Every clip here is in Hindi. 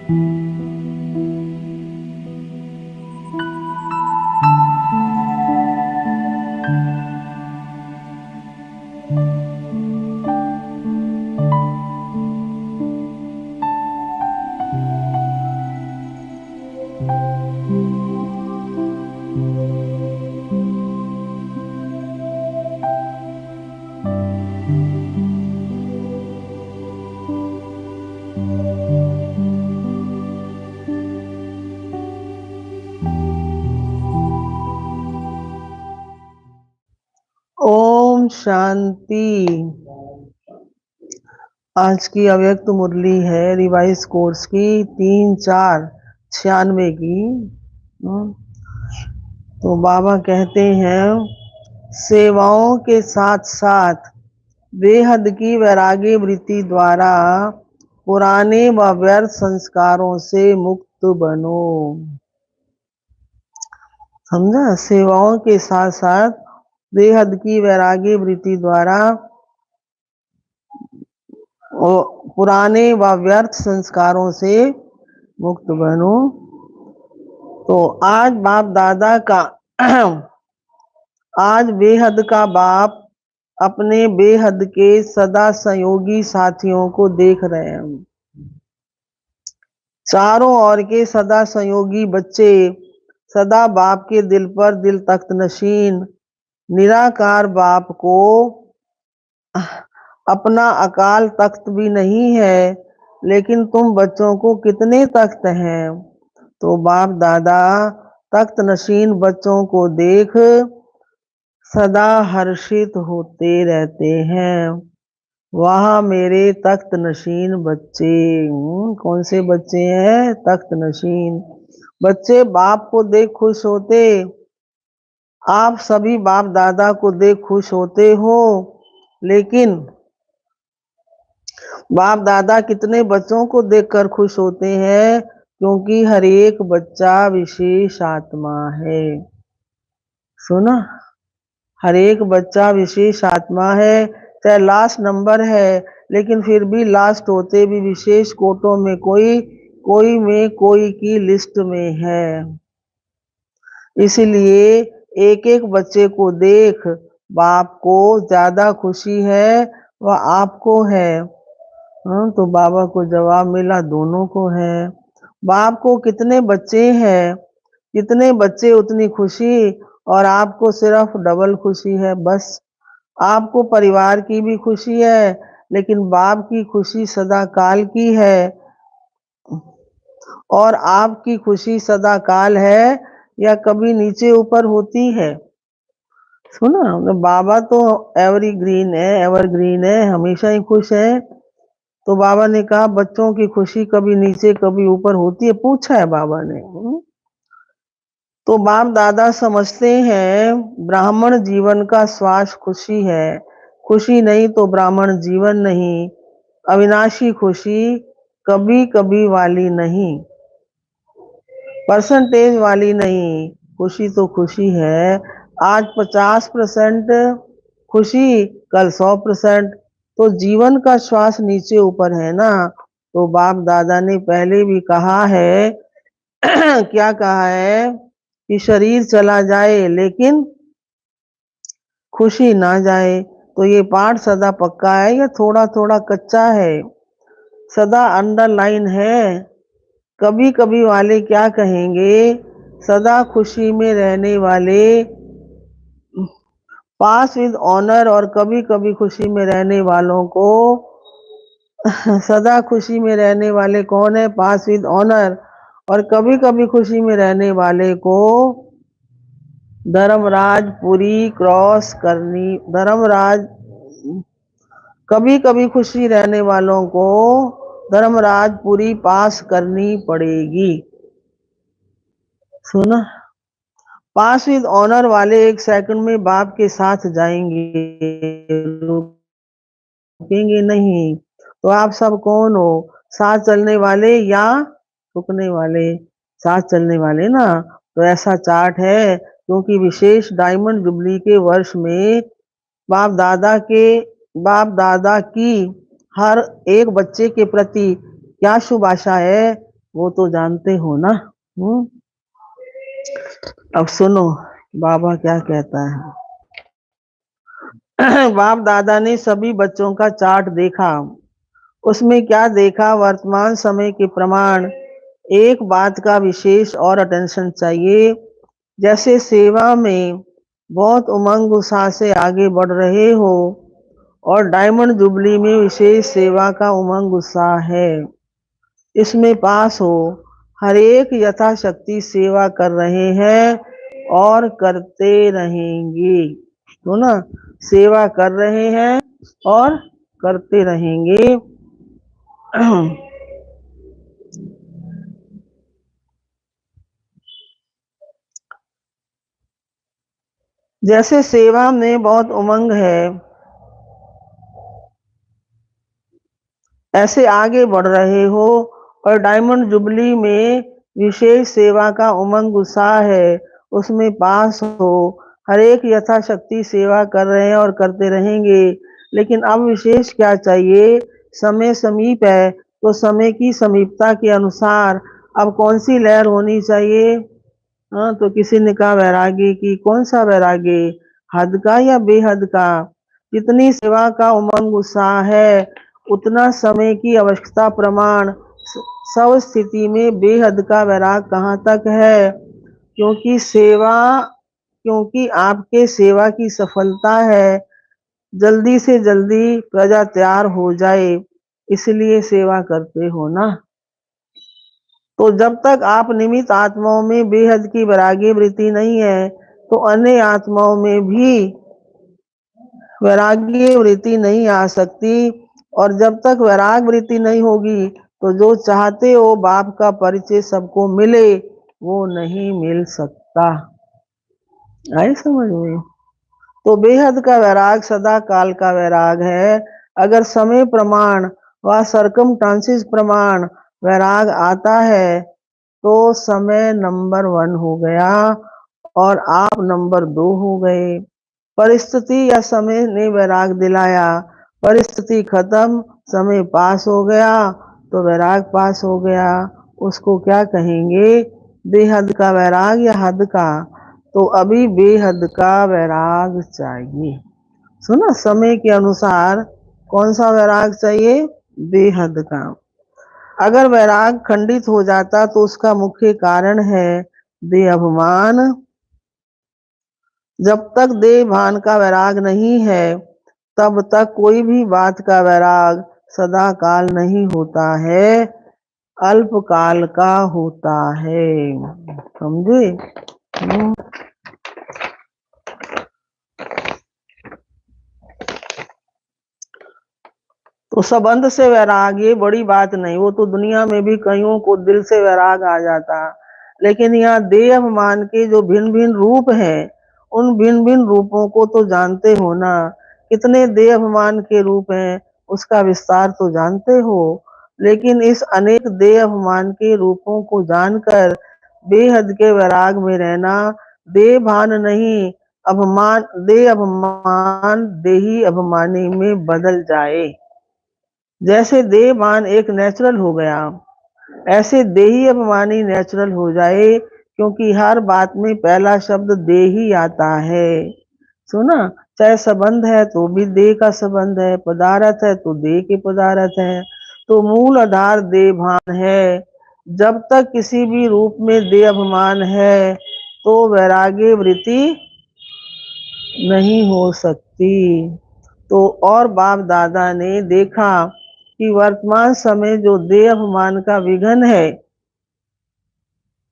ओम शांति। आज की अव्यक्त मुरली है रिवाइज कोर्स की 3/4/96 की। तो बाबा कहते हैं सेवाओं के साथ साथ बेहद की वैरागी वृत्ति द्वारा पुराने व व्यर्थ संस्कारों से मुक्त बनो। समझा? सेवाओं के साथ साथ बेहद की वैरागी वृत्ति द्वारा पुराने व व्यर्थ संस्कारों से मुक्त बनो। तो आज बाप दादा का आज बेहद का बाप अपने बेहद के सदा सहयोगी साथियों को देख रहे हैं। चारों ओर के सदा सहयोगी बच्चे सदा बाप के दिल पर दिल तख्त नशीन निराकार बाप को अपना अकाल तख्त भी नहीं है, लेकिन तुम बच्चों को कितने तख्त हैं। तो बाप दादा तख्त नशीन बच्चों को देख सदा हर्षित होते रहते हैं। वहाँ मेरे तख्त नशीन बच्चे। कौन से बच्चे हैं? तख्त नशीन बच्चे बाप को देख खुश होते। आप सभी बाप दादा को देख खुश होते हो, लेकिन बाप दादा कितने बच्चों को देखकर खुश होते हैं? क्योंकि हर एक बच्चा विशेष आत्मा है। सुना? हर एक बच्चा विशेष आत्मा है, चाहे लास्ट नंबर है, लेकिन फिर भी लास्ट होते भी विशेष कोटों में कोई में कोई की लिस्ट में है। इसलिए एक एक बच्चे को देख बाप को ज्यादा खुशी है वह आपको है। तो बाबा को जवाब मिला दोनों को है। बाप को कितने बच्चे हैं, कितने बच्चे उतनी खुशी, और आपको सिर्फ डबल खुशी है। बस आपको परिवार की भी खुशी है, लेकिन बाप की खुशी सदा काल की है, और आपकी खुशी सदा काल है या कभी नीचे ऊपर होती है। सुना? बाबा तो एवरग्रीन है, एवरग्रीन है, हमेशा ही खुश है। तो बाबा ने कहा बच्चों की खुशी कभी नीचे कभी ऊपर होती है? पूछा है बाबा ने। तो बाप दादा समझते हैं ब्राह्मण जीवन का श्वास खुशी है। खुशी नहीं तो ब्राह्मण जीवन नहीं। अविनाशी खुशी कभी कभी वाली नहीं, परसेंटेज वाली नहीं। खुशी तो खुशी है। आज 50% खुशी, कल 100%। तो जीवन का श्वास नीचे ऊपर है ना। तो बाप दादा ने पहले भी कहा है क्या कहा है कि शरीर चला जाए लेकिन खुशी ना जाए। तो ये पाठ सदा पक्का है या थोड़ा थोड़ा कच्चा है? सदा अंडरलाइन है। कभी कभी वाले क्या कहेंगे? सदा खुशी में रहने वाले पास विद ऑनर, और कभी कभी खुशी में रहने वालों को सदा खुशी में रहने वाले कौन है? पास विद ऑनर। और कभी कभी खुशी में रहने वाले को धर्मराज पूरी क्रॉस करनी, धर्मराज कभी कभी खुशी रहने वालों को धर्मराज पूरी पास करनी पड़ेगी। सुना? पास विद ऑनर वाले 1 सेकंड में बाप के साथ जाएंगे, रुकेंगे नहीं। तो आप सब कौन हो? साथ चलने वाले या रुकने वाले? साथ चलने वाले ना। तो ऐसा चार्ट है, क्योंकि विशेष डायमंड जुबली के वर्ष में बाप दादा की हर एक बच्चे के प्रति क्या शुभ आशा है वो तो जानते हो ना। हम्म। अब सुनो बाबा क्या कहता है। बाप दादा ने सभी बच्चों का चार्ट देखा। उसमें क्या देखा? वर्तमान समय के प्रमाण। एक बात का विशेष और अटेंशन चाहिए। जैसे सेवा में बहुत उमंग उत्साह से आगे बढ़ रहे हो और डायमंड जुबली में विशेष सेवा का उमंग उत्साह है, इसमें पास हो, हर एक यथाशक्ति सेवा कर रहे हैं और करते रहेंगे। तो ना, सेवा कर रहे हैं और करते रहेंगे। जैसे सेवा में बहुत उमंग है, ऐसे आगे बढ़ रहे हो और डायमंड जुबली में विशेष सेवा का उमंग उत्साह है, उसमें पास हो, हर एक यथाशक्ति सेवा कर रहे हैं और करते रहेंगे। लेकिन अब विशेष क्या चाहिए? समय समीप है, तो समय की समीपता के अनुसार अब कौन सी लहर होनी चाहिए? हाँ, तो किसी ने कहा वैरागी की। कौन सा वैरागी? हद का या बेहद का? जितनी सेवा का उमंग उत्साह है, उतना समय की आवश्यकता प्रमाण। सब स्थिति में बेहद का वैराग कहाँ तक है? क्योंकि सेवा, क्योंकि आपके सेवा की सफलता है, जल्दी से जल्दी प्रजा तैयार हो जाए, इसलिए सेवा करते हो ना। तो जब तक आप निमित्त आत्माओं में बेहद की वैरागी वृत्ति नहीं है, तो अन्य आत्माओं में भी वैराग्य वृत्ति नहीं आ सकती। और जब तक वैराग वृत्ति नहीं होगी, तो जो चाहते हो बाप का परिचय सबको मिले, वो नहीं मिल सकता। आई समझ में? तो बेहद का वैराग सदा काल का वैराग है। अगर समय प्रमाण व सरकमस्टांसेस प्रमाण वैराग आता है, तो समय नंबर 1 हो गया और आप नंबर 2 हो गए। परिस्थिति या समय ने वैराग दिलाया, परिस्थिति खत्म, समय पास हो गया, तो वैराग पास हो गया। उसको क्या कहेंगे? बेहद का वैराग या हद का? तो अभी बेहद का वैराग चाहिए। सुना, समय के अनुसार कौन सा वैराग चाहिए? बेहद का। अगर वैराग खंडित हो जाता तो उसका मुख्य कारण है देह अभिमान। जब तक देह भान का वैराग नहीं है, तब तक कोई भी बात का वैराग सदा काल नहीं होता है, अल्पकाल का होता है। समझे? तो संबंध से वैराग ये बड़ी बात नहीं, वो तो दुनिया में भी कईयों को दिल से वैराग आ जाता। लेकिन यहाँ देह अभिमान के जो भिन्न भिन्न रूप हैं, उन भिन्न भिन्न रूपों को तो जानते हो ना। कितने देह अभिमान के रूप हैं, उसका विस्तार तो जानते हो। लेकिन इस अनेक देह अभिमान के रूपों को जानकर बेहद के वैराग में रहना, देह भान नहीं, अभिमान, देह अभिमान देही अभिमानी में बदल जाए। जैसे देहभान एक नेचुरल हो गया, ऐसे देही अभिमानी नेचुरल हो जाए, क्योंकि हर बात में पहला शब्द देही आता है। सुना, चाहे संबंध है तो भी देह का संबंध है, पदार्थ है तो देह के पदार्थ है, तो मूल आधार देहभान है। जब तक किसी भी रूप में देह अभिमान है, तो वैराग्य वृत्ति नहीं हो सकती। तो और बाप दादा ने देखा कि वर्तमान समय जो देह अभिमान का विघन है,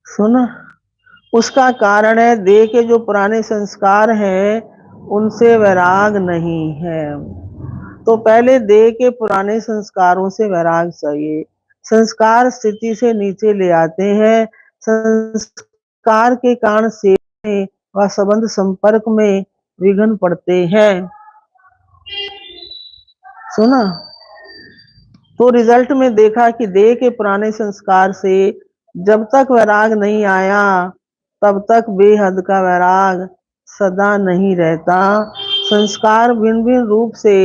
सुना, उसका कारण है देह के जो पुराने संस्कार हैं, उनसे वैराग नहीं है। तो पहले देह के पुराने संस्कारों से वैराग चाहिए। संस्कार स्थिति से नीचे ले आते हैं, संस्कार के कारण से व संबंध संपर्क में विघन पड़ते हैं। सुना, तो रिजल्ट में देखा कि देह के पुराने संस्कार से जब तक वैराग नहीं आया, तब तक बेहद का वैराग सदा नहीं रहता। संस्कार भिन्न भिन्न रूप से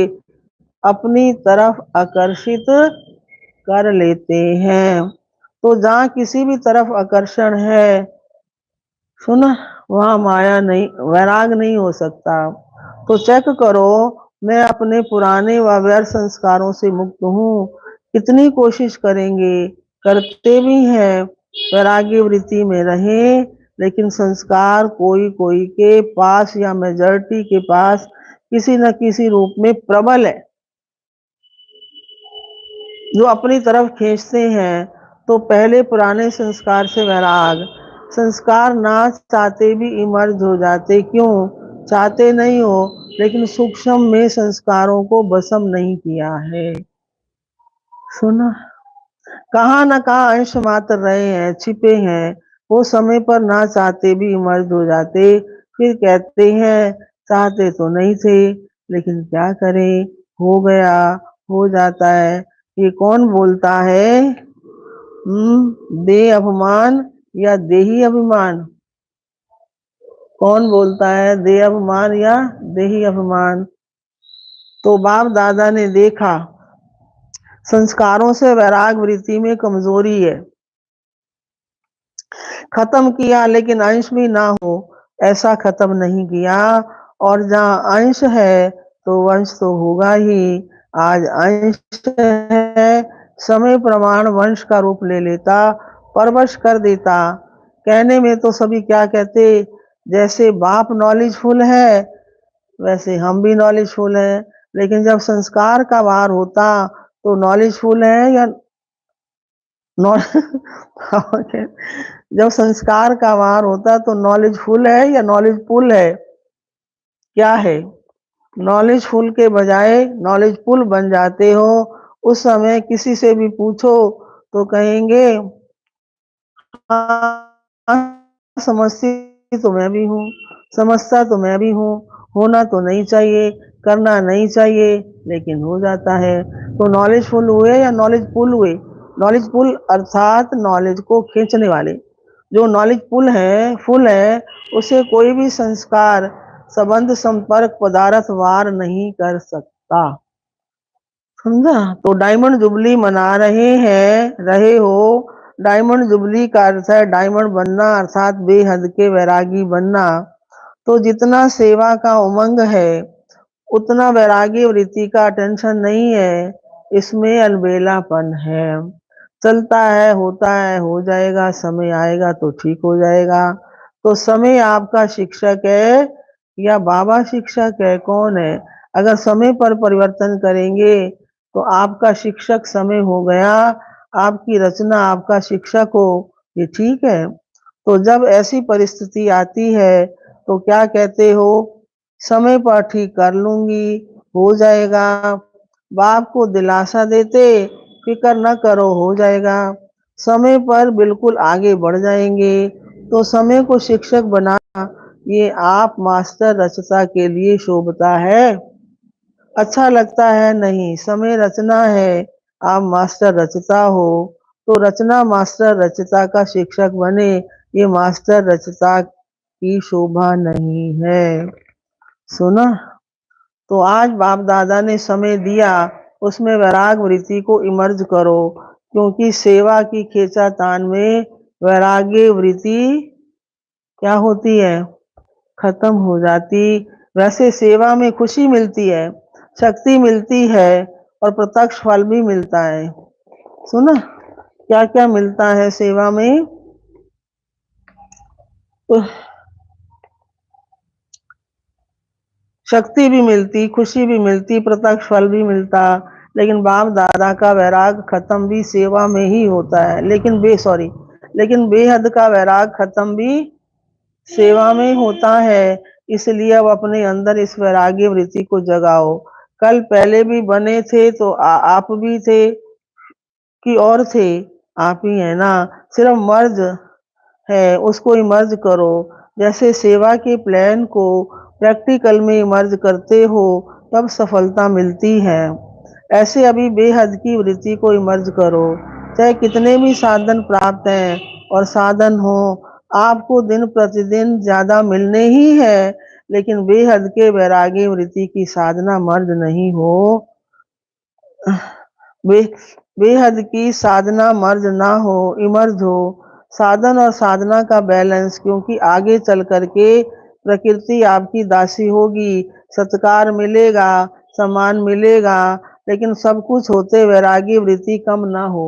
अपनी तरफ आकर्षित कर लेते हैं। तो जहाँ किसी भी तरफ आकर्षण है, सुना, वहाँ माया नहीं, वैराग नहीं हो सकता। तो चेक करो, मैं अपने पुराने व व्यर्थ संस्कारों से मुक्त हूँ। कितनी कोशिश करेंगे, करते भी हैं, वैराग्य वृत्ति में रहे, लेकिन संस्कार कोई कोई के पास या मेजॉरिटी के पास किसी न किसी रूप में प्रबल है, जो अपनी तरफ खींचते हैं। तो पहले पुराने संस्कार से वैराग, संस्कार ना चाहते भी इमर्ज हो जाते। क्यों चाहते नहीं हो, लेकिन सूक्ष्म में संस्कारों को भस्म नहीं किया है। सुना, कहाँ न कहाँ अंश मात्र रहे हैं, छिपे हैं। वो समय पर ना चाहते भी इमर्ज हो जाते। फिर कहते हैं चाहते तो नहीं थे, लेकिन क्या करें, हो गया, हो जाता है। ये कौन बोलता है? देह अभिमान या देही अभिमान? कौन बोलता है, देह अभिमान या देही अभिमान? तो बाप दादा ने देखा संस्कारों से वैराग वृत्ति में कमजोरी है, खत्म किया, लेकिन अंश भी ना हो ऐसा खत्म नहीं किया। और जहाँ अंश है तो वंश तो होगा ही। आज अंश है, समय प्रमाण वंश का रूप ले लेता, परवश कर देता। कहने में तो सभी क्या कहते, जैसे बाप नॉलेजफुल है वैसे हम भी नॉलेजफुल हैं। लेकिन जब संस्कार का वार होता तो नॉलेजफुल है या जब संस्कार का वार होता तो नॉलेजफुल है या नॉलेजफुल है? क्या है? नॉलेजफुल के बजाय नॉलेजफुल बन जाते हो। उस समय किसी से भी पूछो तो कहेंगे हाँ, समझती तो मैं भी हूँ, समझता तो मैं भी हूँ, होना तो नहीं चाहिए, करना नहीं चाहिए, लेकिन हो जाता है। तो नॉलेजफुल हुए या नॉलेजफुल हुए? नॉलेजफुल अर्थात नॉलेज को खींचने वाले। जो नॉलेजफुल है, फुल है, उसे कोई भी संस्कार, संबंध, संपर्क, पदार्थ वार नहीं कर सकता। समझा? तो डायमंड जुबली मना रहे हो। डायमंड जुबली का अर्थ है डायमंड बनना, अर्थात बेहद के वैरागी बनना। तो जितना सेवा का उमंग है, उतना वैरागी वृत्ति का टेंशन नहीं है। इसमें अलबेलापन है, चलता है, होता है, हो जाएगा, समय आएगा तो ठीक हो जाएगा। तो समय आपका शिक्षक है या बाबा शिक्षक है, कौन है? अगर समय पर परिवर्तन करेंगे तो आपका शिक्षक समय हो गया, आपकी रचना आपका शिक्षक हो, ये ठीक है। तो जब ऐसी परिस्थिति आती है तो क्या कहते हो, समय पर ठीक कर लूंगी, हो जाएगा। बाप को दिलासा देते, फिक्र न करो, हो जाएगा, समय पर बिल्कुल आगे बढ़ जाएंगे। तो समय को शिक्षक बना, ये आप मास्टर रचता के लिए शोभता है? अच्छा लगता है? नहीं, समय रचना है, आप मास्टर रचता हो। तो रचना मास्टर रचता का शिक्षक बने, ये मास्टर रचता की शोभा नहीं है। सुना? तो आज बाप दादा ने समय दिया, उसमें वैराग वृत्ति को इमर्ज करो, क्योंकि सेवा की खींचातान में वैराग्य वृत्ति क्या होती है, खत्म हो जाती। वैसे सेवा में खुशी मिलती है, शक्ति मिलती है, और प्रत्यक्ष फल भी मिलता है। सुना, क्या क्या मिलता है सेवा में? तो शक्ति भी मिलती, खुशी भी मिलती, प्रत्यक्ष फल भी मिलता। लेकिन बाप दादा का वैराग खत्म भी सेवा में ही होता है, लेकिन बेहद का वैराग खत्म भी सेवा में होता है। इसलिए अब अपने अंदर इस वैराग्य वृत्ति को जगाओ। कल पहले भी बने थे तो आप भी थे कि और थे? आप ही है ना। सिर्फ मर्ज है, उसको इमर्ज करो। जैसे सेवा के प्लान को प्रैक्टिकल में इमर्ज करते हो, तब सफलता मिलती है। ऐसे अभी बेहद की वृत्ति को इमर्ज करो। चाहे कितने भी साधन प्राप्त हैं और साधन हो, आपको दिन प्रतिदिन ज्यादा मिलने ही है, लेकिन बेहद के वैरागी वृत्ति की साधना मर्ज नहीं हो। बे बेहद की साधना मर्ज ना हो, इमर्ज हो। साधन और साधना का बैलेंस, क्योंकि आगे चल करके प्रकृति आपकी दासी होगी, सत्कार मिलेगा, सम्मान मिलेगा, लेकिन सब कुछ होते वैरागी वृत्ति कम ना हो।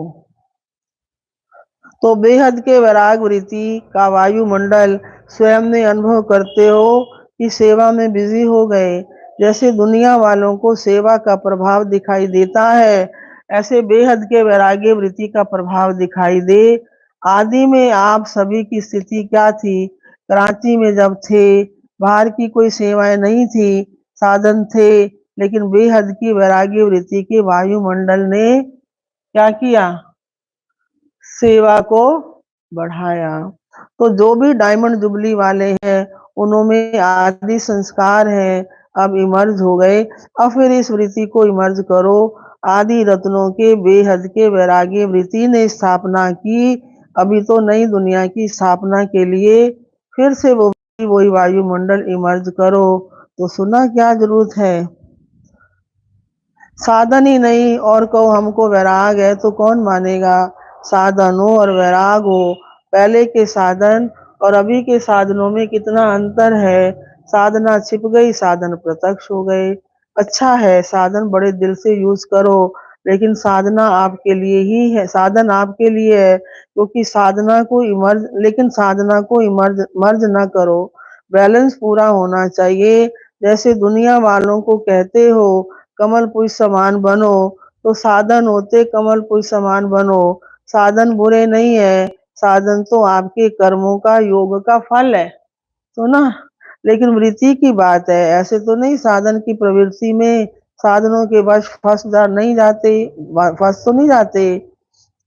तो बेहद के वैराग वृत्ति का वायुमंडल स्वयं ने अनुभव करते हो कि सेवा में बिजी हो गए। जैसे दुनिया वालों को सेवा का प्रभाव दिखाई देता है, ऐसे बेहद के वैराग्य वृत्ति का प्रभाव दिखाई दे। आदि में आप सभी की स्थिति क्या थी? कराची में जब थे, बाहर की कोई सेवाएं नहीं थी, साधन थे, लेकिन बेहद की वैराग्य वृत्ति के वायुमंडल ने क्या किया? सेवा को बढ़ाया। तो जो भी डायमंड जुबली वाले हैं, उनमें आदि संस्कार हैं, अब इमर्ज हो गए। अब फिर इस वृत्ति को इमर्ज करो। आदि रत्नों के बेहद के वैराग्य वृत्ति ने स्थापना की। अभी तो नई दुनिया की स्थापना के लिए फिर से वही वायुमंडल इमर्ज करो। तो सुना क्या जरूरत है? साधन ही नहीं और कहो हमको वैराग है तो कौन मानेगा? साधन हो और वैराग हो, पहले के साधन और अभी के साधनों में कितना अंतर है। साधना छिप गई, साधन प्रत्यक्ष हो गए। अच्छा है, साधन बड़े दिल से यूज करो, लेकिन साधना आपके लिए ही है, साधन आपके लिए है, क्योंकि साधना को इमर्ज, लेकिन साधना को इमर्ज मर्ज ना करो। बैलेंस पूरा होना चाहिए। जैसे दुनिया वालों को कहते हो कमल पुष्प समान बनो, तो साधन होते कमल पुष्प समान बनो। साधन बुरे नहीं है, साधन तो आपके कर्मों का, योग का फल है, तो ना। लेकिन वृत्ति की बात है, ऐसे तो नहीं साधन की प्रवृत्ति में साधनों के वश फंस जा नहीं जाते, फंस तो नहीं जाते।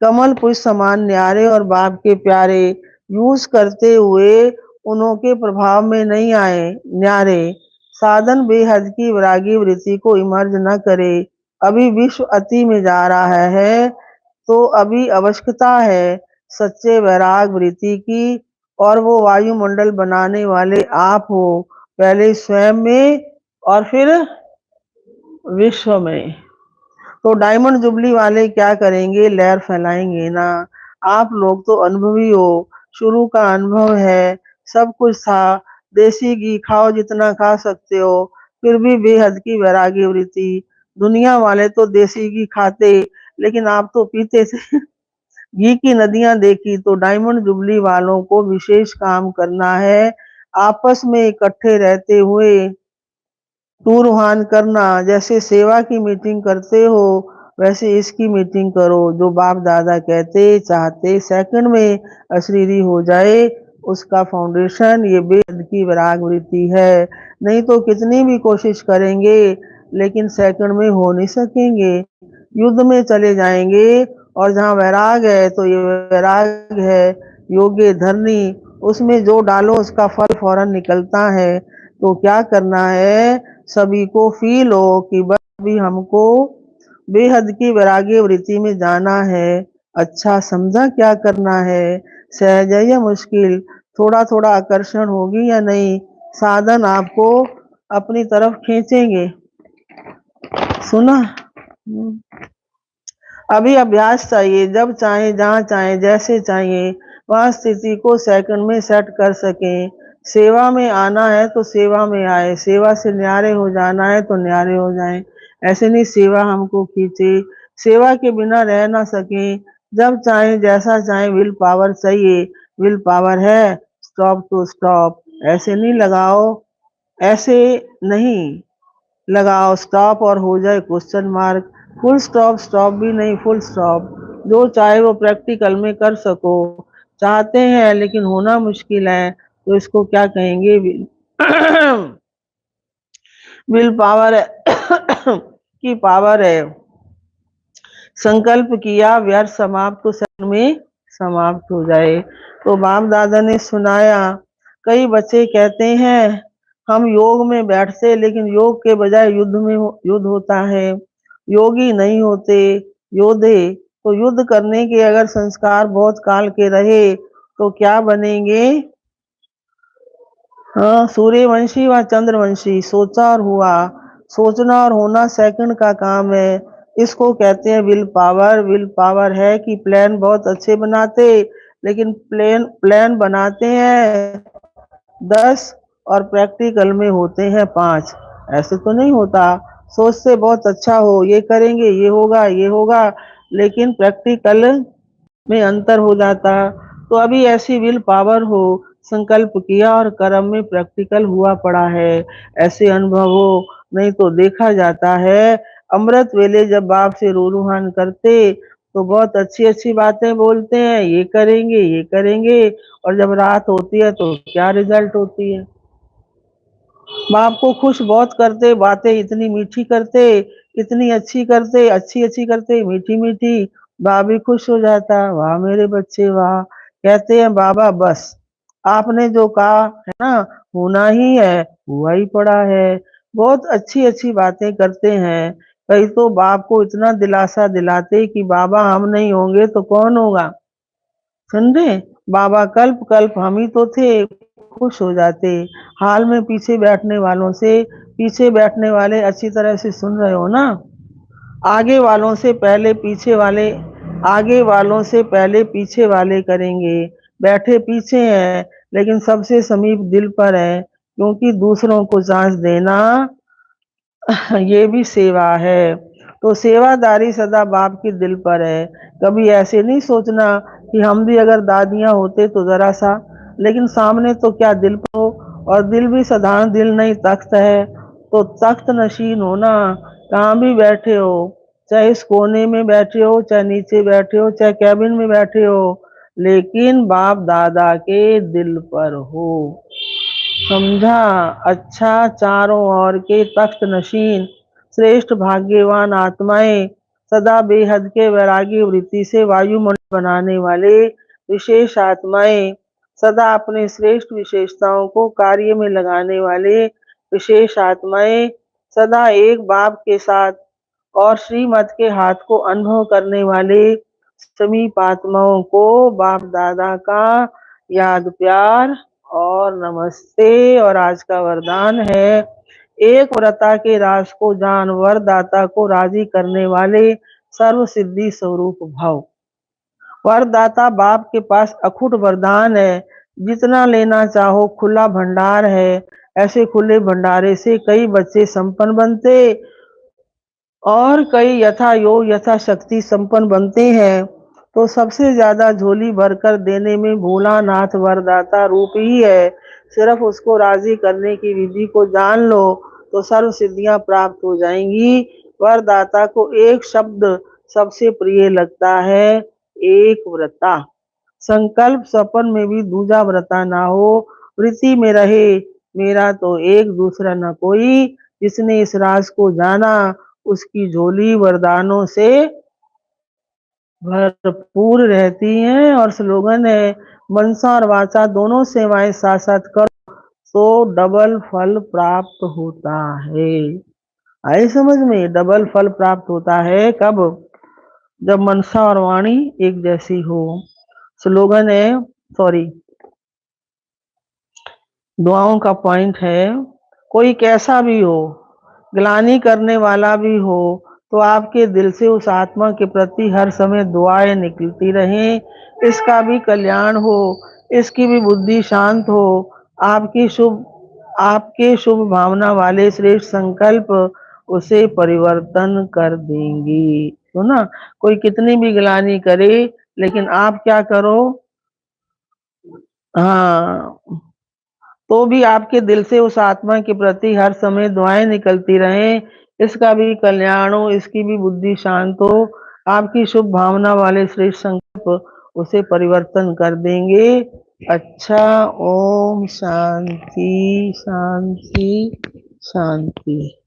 कमल पुष्प समान न्यारे और बाप के प्यारे यूज करते हुए उन्हों के प्रभाव में नहीं आए न्यारे। साधन बेहद की वैरागी वृत्ति को इमर्ज न करे। अभी विश्व अति में जा रहा है, तो अभी आवश्यकता है सच्चे वैराग वृत्ति की। और वो वायुमंडल बनाने वाले आप हो, पहले स्वयं में और फिर विश्व में। तो डायमंड जुबली वाले क्या करेंगे? लहर फैलाएंगे ना। आप लोग तो अनुभवी हो, शुरू का अनुभव है, सब कुछ था। देसी घी खाओ जितना खा सकते हो, फिर भी बेहद की वैरागी वृत्ति। दुनिया वाले तो देसी घी खाते, लेकिन आप तो पीते थे। घी की नदियां देखी। तो डायमंड जुबली वालों को विशेष काम करना है, आपस में इकट्ठे रहते हुए टूरवान करना। जैसे सेवा की मीटिंग करते हो, वैसे इसकी मीटिंग करो। जो बाप दादा कहते चाहते सेकंड में अशरीरी हो जाए, उसका फाउंडेशन ये बेद की वैराग वृत्ति है। नहीं तो कितनी भी कोशिश करेंगे, लेकिन सेकंड में हो नहीं सकेंगे, युद्ध में चले जाएंगे। और जहाँ वैराग है तो ये वैराग है योग्य धरनी, उसमें जो डालो उसका फल फौरन निकलता है। तो क्या करना है? सभी को फील हो कि बस अभी हमको बेहद की वैराग्य वृत्ति में जाना है। अच्छा समझा क्या करना है? सहज है या मुश्किल? थोड़ा थोड़ा आकर्षण होगी या नहीं? साधन आपको अपनी तरफ खींचेंगे। सुना? अभी अभ्यास चाहिए, जब चाहे, जहाँ चाहे, जैसे चाहिए, वहाँ स्थिति को सेकंड में सेट कर सकें। सेवा में आना है तो सेवा में आए, सेवा से न्यारे हो जाना है तो न्यारे हो जाएं। ऐसे नहीं सेवा हमको खींचे, सेवा के बिना रह ना सके। जब चाहे, जैसा चाहे, विल पावर चाहिए। विल पावर है, स्टॉप टू स्टॉप। ऐसे नहीं लगाओ, ऐसे नहीं लगाओ स्टॉप और हो जाए question mark. Full stop, stop भी नहीं, फुल स्टॉप। जो चाहे वो प्रैक्टिकल में कर सको। चाहते हैं लेकिन होना मुश्किल है, तो इसको क्या कहेंगे? विल पावर है की पावर है। संकल्प किया, व्यर्थ समाप्त तो क्षण में समाप्त हो जाए। तो बाप दादा ने सुनाया। कई बच्चे कहते हैं हम योग में बैठते, लेकिन योग के बजाय युद्ध में युद्ध होता है। योगी नहीं होते, योद्धे। तो युद्ध करने के अगर संस्कार बहुत काल के रहे तो क्या बनेंगे? हाँ, सूर्यवंशी व चंद्रवंशी। सोचा और हुआ। सोचना और होना सेकंड का काम है। इसको कहते हैं विल पावर। विल पावर है कि प्लान बहुत अच्छे बनाते, लेकिन प्लान बनाते हैं 10 और प्रैक्टिकल में होते हैं 5। ऐसे तो नहीं होता। सोचते बहुत अच्छा हो, ये करेंगे, ये होगा, ये होगा, लेकिन प्रैक्टिकल में अंतर हो जाता। तो अभी ऐसी विल पावर हो, संकल्प किया और कर्म में प्रैक्टिकल हुआ पड़ा है, ऐसे अनुभव हो। नहीं तो देखा जाता है अमृत वेले जब बाप से रूहान करते तो बहुत अच्छी अच्छी बातें बोलते हैं, ये करेंगे, ये करेंगे, और जब रात होती है तो क्या रिजल्ट होती है। बाप को खुश बहुत करते, बातें इतनी मीठी करते, इतनी अच्छी करते, अच्छी अच्छी करते, मीठी मीठी। बाप भी खुश हो जाता, वाह मेरे बच्चे वाह। कहते हैं बाबा बस आपने जो कहा है ना, होना ही है, हुआ ही पड़ा है। बहुत अच्छी अच्छी बातें करते हैं। कई तो बाप को इतना दिलासा दिलाते कि बाबा हम नहीं होंगे तो कौन होगा। समझे? बाबा कल्प कल्प हम ही तो थे, खुश हो जाते। हाल में पीछे बैठने वालों से, पीछे बैठने वाले अच्छी तरह से सुन रहे हो ना, आगे वालों से पहले पीछे वाले, आगे वालों से पहले पीछे वाले करेंगे। बैठे पीछे हैं लेकिन सबसे समीप दिल पर है, क्योंकि दूसरों को सांस देना ये भी सेवा है। तो सेवादारी सदा बाप के दिल पर है। कभी ऐसे नहीं सोचना कि हम भी अगर दादियां होते तो जरा सा, लेकिन सामने तो क्या दिल पर हो, और दिल भी साधारण दिल नहीं तख्त है। तो तख्त नशीन हो ना, कहाँ भी बैठे हो, चाहे इस कोने में बैठे हो, चाहे नीचे बैठे हो, चाहे कैबिन में बैठे हो, लेकिन बाप दादा के दिल पर हो। समझा? अच्छा, चारों ओर के तख्त नशीन श्रेष्ठ भाग्यवान आत्माएं, सदा बेहद के वैरागी वृत्ति से वायुमंडल बनाने वाले विशेष आत्माएं, सदा अपने श्रेष्ठ विशेषताओं को कार्य में लगाने वाले विशेष आत्माएं, सदा एक बाप के साथ और श्रीमत के हाथ को अनुभव करने वाले समीप आत्माओं को बाप दादा का याद प्यार और नमस्ते। और आज का वरदान है, एक व्रता के राज को जान, वरदाता को राजी करने वाले सर्व सिद्धि स्वरूप भव। वरदाता बाप के पास अखुट वरदान है, जितना लेना चाहो खुला भंडार है। ऐसे खुले भंडारे से कई बच्चे संपन्न बनते और कई यथा योग यथा शक्ति संपन्न बनते हैं। तो सबसे ज्यादा झोली भरकर देने में भोलानाथ वरदाता रूप ही है। सिर्फ उसको राजी करने की विधि को जान लो तो सर्व सिद्धियां प्राप्त हो जाएंगी। वरदाता को एक शब्द सबसे प्रिय लगता है, एक व्रता। संकल्प सपन में भी दूजा व्रता ना हो, वृत्ति में रहे मेरा तो एक दूसरा न कोई। जिसने इस राज को जाना उसकी झोली वरदानों से भरपूर रहती है। और स्लोगन है, मनसा और वाचा दोनों सेवाएं साथ साथ करो तो डबल फल प्राप्त होता है। आए समझ में? डबल फल प्राप्त होता है कब? जब मनसा और वाणी एक जैसी हो। स्लोगन है, सॉरी, दुआओं का पॉइंट है, कोई कैसा भी हो, ग्लानि करने वाला भी हो, तो आपके दिल से उस आत्मा के प्रति हर समय दुआएं निकलती रहें। इसका भी कल्याण हो, इसकी भी बुद्धि शांत हो, आपके शुभ भावना वाले श्रेष्ठ संकल्प उसे परिवर्तन कर देंगी। तो ना, कोई कितनी भी ग्लानि करे, लेकिन आप क्या करो, हाँ, तो भी आपके दिल से उस आत्मा के प्रति हर समय दुआएं निकलती रहें। इसका भी कल्याण हो, इसकी भी बुद्धि शांत हो, आपकी शुभ भावना वाले श्रेष्ठ संकल्प उसे परिवर्तन कर देंगे। अच्छा, ओम शांति शांति शांति।